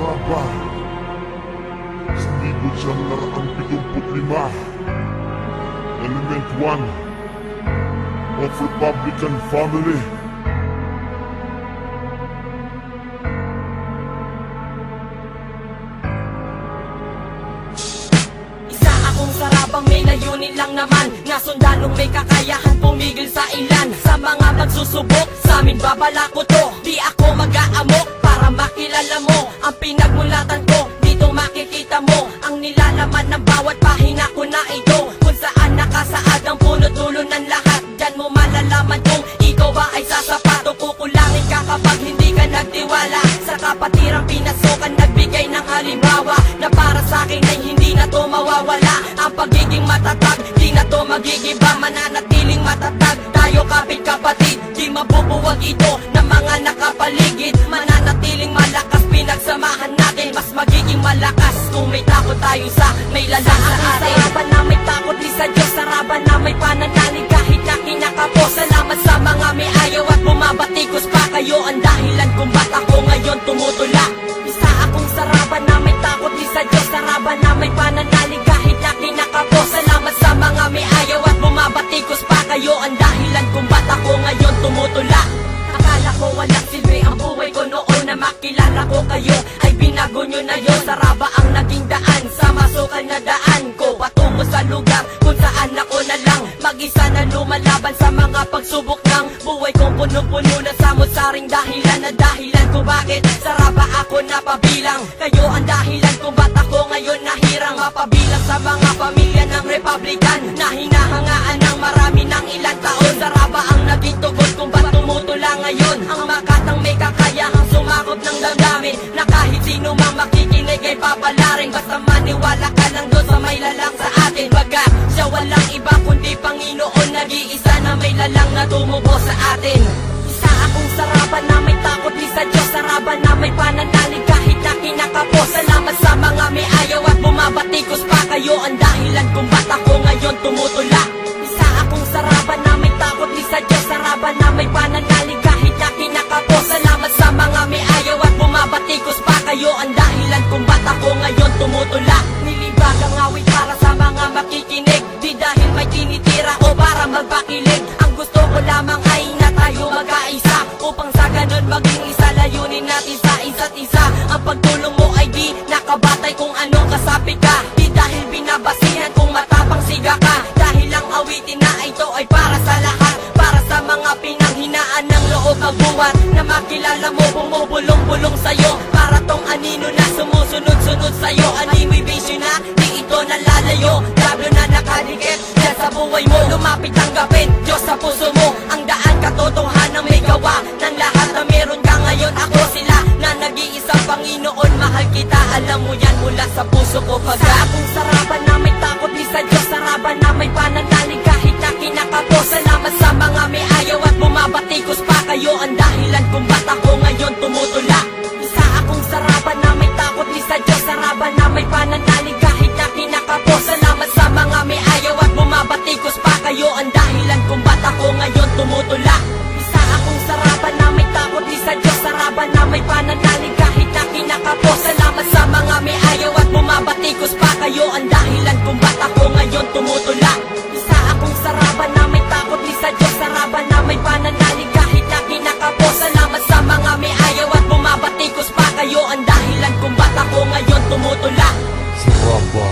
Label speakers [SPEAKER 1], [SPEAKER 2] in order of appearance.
[SPEAKER 1] Saraba 1975 Element 1 of Republican family.
[SPEAKER 2] Isa akong sarabang may layunin lang naman, nga sundalong may kakayahan pumigil sa ilan. Sa mga magsusubok, sa amin babala ko to. Di ako mag-aamok para makilala mo ang pinagmulatan ko. Dito makikita mo ang nilalaman ng bawat pahina ko na ito, kung saan nakasaad ang punot dulo ng lahat. Diyan mo malalaman kung ikaw ba ay sasapat o kukulangin ka kapag hindi ka nagtiwala sa kapatirang pinasukan. Nagbigay ng halimbawa na para sa akin ay hindi na to mawawala. Ang pagiging matatag, di na to magigiba. Mananatiling matatag tayo kapit kapatid, di mabubuwag ito ng mga nakapaligid. Mananatiling malakas pinagsamahan natin, mas magiging malakas kung may takot tayo sa may lalang sa atin. Saraban na may takot di sa Diyos, saraban na may pananalig kahit na kinakapo. Salamat sa mga may ayaw at bumabatikos pa. Kayo ang dahilan kung ba't ako ngayon tumutula. Isa akong saraban na may takot di sa Diyos, saraban na may pananalig kahit na kinakapo. Salamat sa mga may ayaw at bumabatikos pa. Kayo ang dahilan kung ba't ako ngayon tumutula. Akala ko walang silbi ang buhay ko noon, na makilala ko kayo ay binago nyo na yun. Saraba ang naging daan sa masukal na daan ko, patungo sa lugar kung saan ako na lang mag-isa na lumalaban sa mga pagsubok ng buhay kong puno-puno na samot-saring dahilan. Na dahilan kung bakit saraba ako napabilang. Kayo ang dahilan kung ba't ako ngayon nahirang mapabilang sa mga pamilya ng Republican na hinahangaan ng marami ng ilang taon. Saraba ang naging tugon kung ba't tumutula ngayon ang makatang may kakayahang sumakop ng damdamin, na kahit sino mang makikinig ay papalarin. Basta maniwala ka lang doon sa may lalang sa atin. Baga siya walang iba kundi Panginoon, nag-iisa na may lalang na tumubo sa atin. Isa akong saraban na may takot di sa Diyos, saraban na may pananalig kahit na kinakapo. Salamat sa mga may ayaw at bumabatikos pa. Kayo ang dahilan kung ba't ako ngayon tumutula. Isa akong saraban na may takot di sa Diyos, saraban na may pananalig kahit na kinakapo. Salamat sa mga may ayaw at bumabatikos pa. Kayo ang dahilan kung ba't ako ngayon tumutula. Nilibag ang awit para sa mga makikinig, di dahil may tinitira o para magpakilig. Ang gusto ko lamang ay na tayo mag-aisa, upang sa ganun maging isa layunin natin sa isa't isa. Ang pagtulong mo ay di nakabatay kung anong kasapi ka, di dahil binabasihan kung matapang siga ka. Dahil ang awitin na ito ay para sa lahat, para sa mga pinanghinaan ng loob magbuhat, na makilala mo bumubulong-bulong sa'yo. Para tong anino na sumusunod-sunod sa'yo, animoy vision na di ito nalalayo. Dablo na nakadikit dyan sa buhay mo, lumapit tanggapin Diyos sa puso mo. Ang daan katotohanan may gawa ng lahat na meron ka ngayon. Ako sila na nag-iisang Panginoon, mahal kita, alam mo yan mula sa puso ko. Pagka akong saraban na may takot di sa Diyos, saraban na may pananalig kahit na kinakapo. Salamat sa mga may ayaw at bumabatikos pa. Kayo ang dahilan kung ba't ako ngayon tumutula. Isa akong saraban na may takot di sa Diyos, saraban na may pananalig kahit na kinakapo. Salamat sa mga may ayaw at bumabatikos pa. Kayo ang dahilan kung ba't ako ngayon tumutula. Isa akong saraban na may takot di sa Diyos, saraban na may pananalig kahit na kinakapo. Salamat sa mga may ayaw at bumabatikos pa. Kayo ang dahilan kung ba't ako ngayon tumutula. Isa akong saraban na may takot di sa Diyos, saraban na may pananalig kahit na kinakapo. Salamat sa mga may ayaw at bumabatikos pa. Kayo ang dahilan kung ba't ako ngayon tumutula.
[SPEAKER 1] Saraba